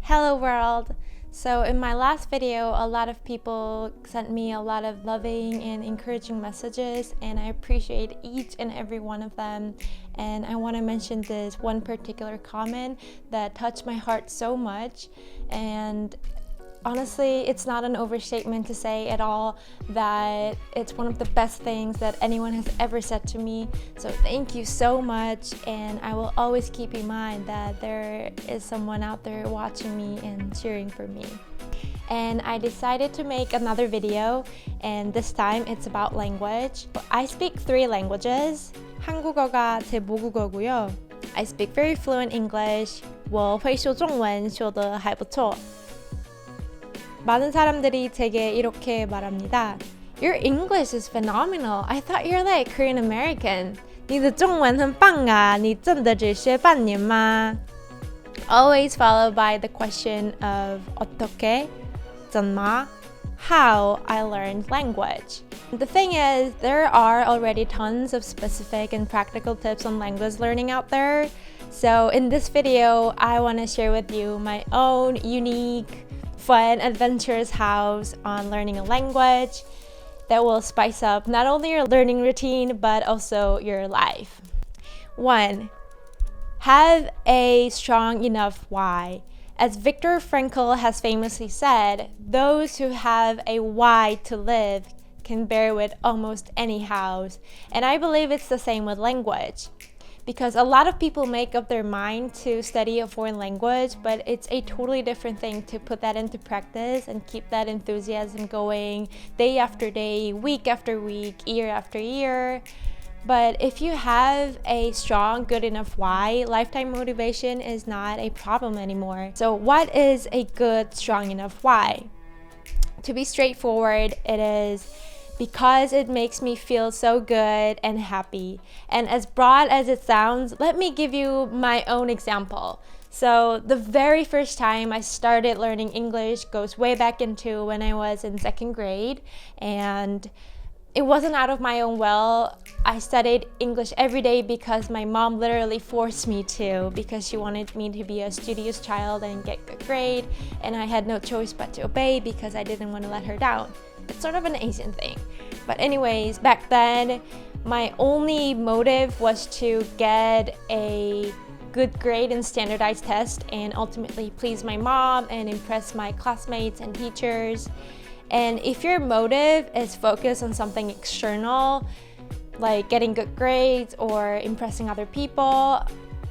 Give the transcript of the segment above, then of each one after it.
Hello world! So in my last video, a lot of people sent me a lot of loving and encouraging messages, and I appreciate each and every one of them. And I want to mention this one particular comment that touched my heart so much. And honestly, it's not an overstatement to say at all that it's one of the best things that anyone has ever said to me. So thank you so much, and I will always keep in mind that there is someone out there watching me and cheering for me. And I decided to make another video, and this time it's about language. I speak 3 languages. 한국어가 제 모국어고요. I speak very fluent English. 我会说中文说得还不错. 많은 사람들이 제게 이렇게 말합니다. Your English is phenomenal. I thought you're like Korean American. 你的中文很棒啊，你真的只学半年吗? Always followed by the question of 어떻게, 怎么, how I learned language. The thing is, there are already tons of specific and practical tips on language learning out there. So in this video, I want to share with you my own unique, fun, adventurous house on learning a language that will spice up not only your learning routine but also your life. 1. Have a strong enough why. As Viktor Frankl has famously said, those who have a why to live can bear with almost any house. And I believe it's the same with language. Because a lot of people make up their mind to study a foreign language, but it's a totally different thing to put that into practice and keep that enthusiasm going day after day, week after week, year after year. But if you have a strong, good enough why, lifetime motivation is not a problem anymore. So what is a good, strong enough why? To be straightforward, it is because it makes me feel so good and happy. And as broad as it sounds, let me give you my own example. So the very first time I started learning English goes way back into when I was in 2nd grade, and it wasn't out of my own will. I studied English every day because my mom literally forced me to, because she wanted me to be a studious child and get good grade, and I had no choice but to obey because I didn't want to let her down. It's sort of an Asian thing. But anyways, back then, my only motive was to get a good grade in standardized tests and ultimately please my mom and impress my classmates and teachers. And if your motive is focused on something external, like getting good grades or impressing other people,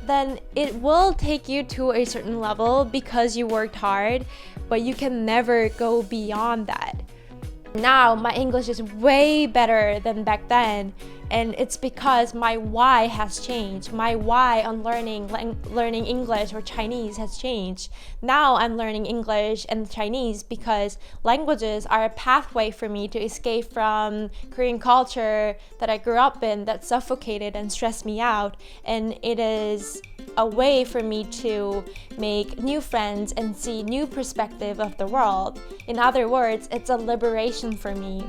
then it will take you to a certain level because you worked hard, but you can never go beyond that. Now my English is way better than back then, and it's because my why has changed. My why on learning English or Chinese has changed. Now I'm learning English and Chinese because languages are a pathway for me to escape from Korean culture that I grew up in that suffocated and stressed me out, and it is a way for me to make new friends and see new perspective of the world. In other words, it's a liberation for me.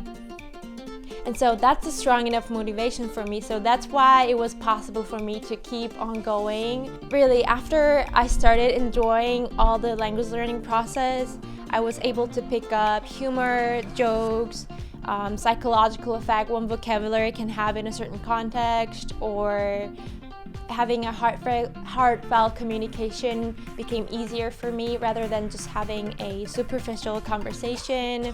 And so that's a strong enough motivation for me. So that's why it was possible for me to keep on going. Really, after I started enjoying all the language learning process, I was able to pick up humor, jokes, psychological effect one vocabulary can have in a certain context, or having a heartfelt communication became easier for me rather than just having a superficial conversation.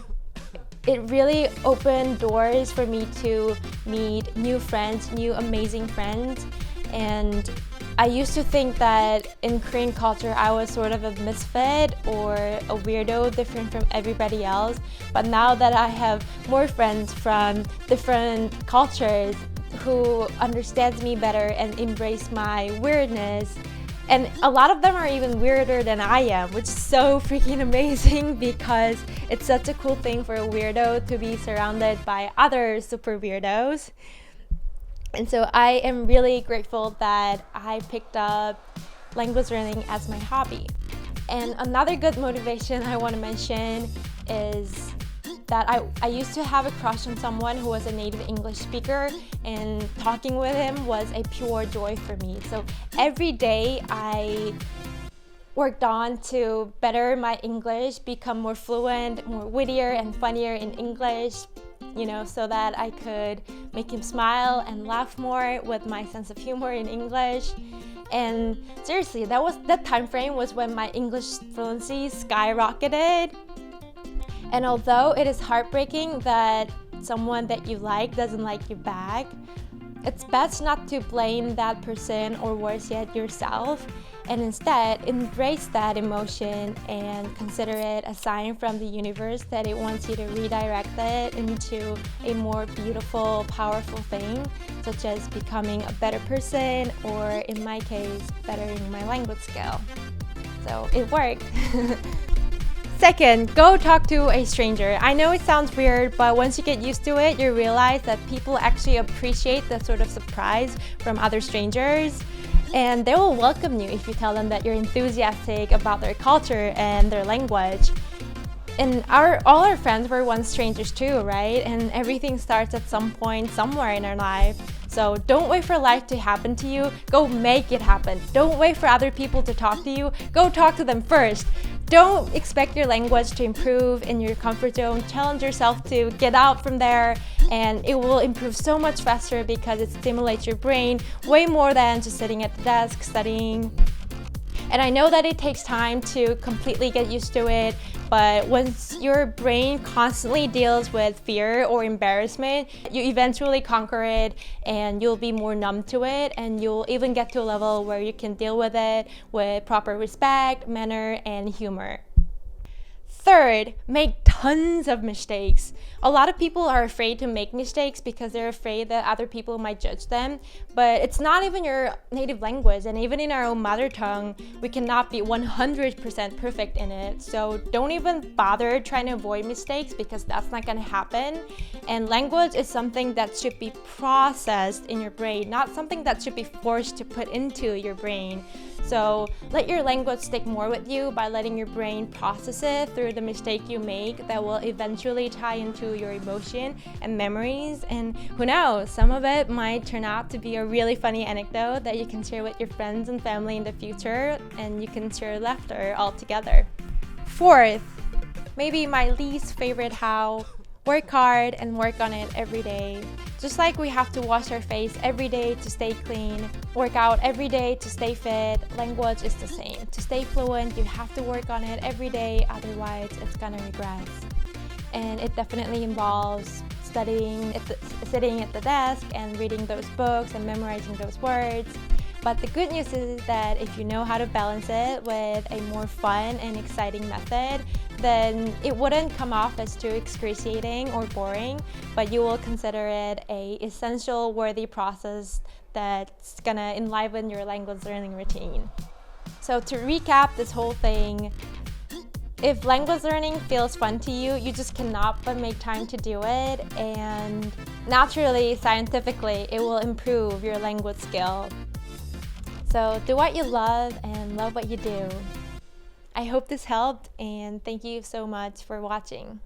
It really opened doors for me to meet new friends, new amazing friends. And I used to think that in Korean culture I was sort of a misfit or a weirdo, different from everybody else. But now that I have more friends from different cultures who understands me better and embrace my weirdness, and a lot of them are even weirder than I am, which is so freaking amazing because it's such a cool thing for a weirdo to be surrounded by other super weirdos. And so I am really grateful that I picked up language learning as my hobby. And another good motivation I want to mention is that I used to have a crush on someone who was a native English speaker, and talking with him was a pure joy for me. So every day I worked on to better my English, become more fluent, more wittier and funnier in English, so that I could make him smile and laugh more with my sense of humor in English. And seriously, that time frame was when my English fluency skyrocketed. And although it is heartbreaking that someone that you like doesn't like you back, it's best not to blame that person, or worse yet, yourself, and instead embrace that emotion and consider it a sign from the universe that it wants you to redirect it into a more beautiful, powerful thing, such as becoming a better person, or in my case, bettering my language skill. So it worked. Second, go talk to a stranger. I know it sounds weird, but once you get used to it, you realize that people actually appreciate that sort of surprise from other strangers. And they will welcome you if you tell them that you're enthusiastic about their culture and their language. And all our friends were once strangers too, right? And everything starts at some point, somewhere in our life. So don't wait for life to happen to you, go make it happen. Don't wait for other people to talk to you, go talk to them first. Don't expect your language to improve in your comfort zone. Challenge yourself to get out from there, and it will improve so much faster because it stimulates your brain way more than just sitting at the desk studying. And I know that it takes time to completely get used to it, but once your brain constantly deals with fear or embarrassment, you eventually conquer it and you'll be more numb to it, and you'll even get to a level where you can deal with it with proper respect, manner, and humor. Third, make tons of mistakes. A lot of people are afraid to make mistakes because they're afraid that other people might judge them, but it's not even your native language, and even in our own mother tongue, we cannot be 100% perfect in it. So don't even bother trying to avoid mistakes, because that's not going to happen. And language is something that should be processed in your brain, not something that should be forced to put into your brain. So let your language stick more with you by letting your brain process it through the mistake you make that will eventually tie into your emotion and memories. And who knows, some of it might turn out to be a really funny anecdote that you can share with your friends and family in the future, and you can share laughter all together. Fourth, maybe my least favorite how, work hard and work on it every day. Just like we have to wash our face every day to stay clean, work out every day to stay fit, language is the same. To stay fluent, you have to work on it every day, otherwise it's gonna regress. And it definitely involves sitting at the desk and reading those books and memorizing those words. But the good news is that if you know how to balance it with a more fun and exciting method, then it wouldn't come off as too excruciating or boring, but you will consider it an essential, worthy process that's gonna enliven your language learning routine. So to recap this whole thing, if language learning feels fun to you, you just cannot but make time to do it, and naturally, scientifically, it will improve your language skill. So do what you love and love what you do. I hope this helped, and thank you so much for watching.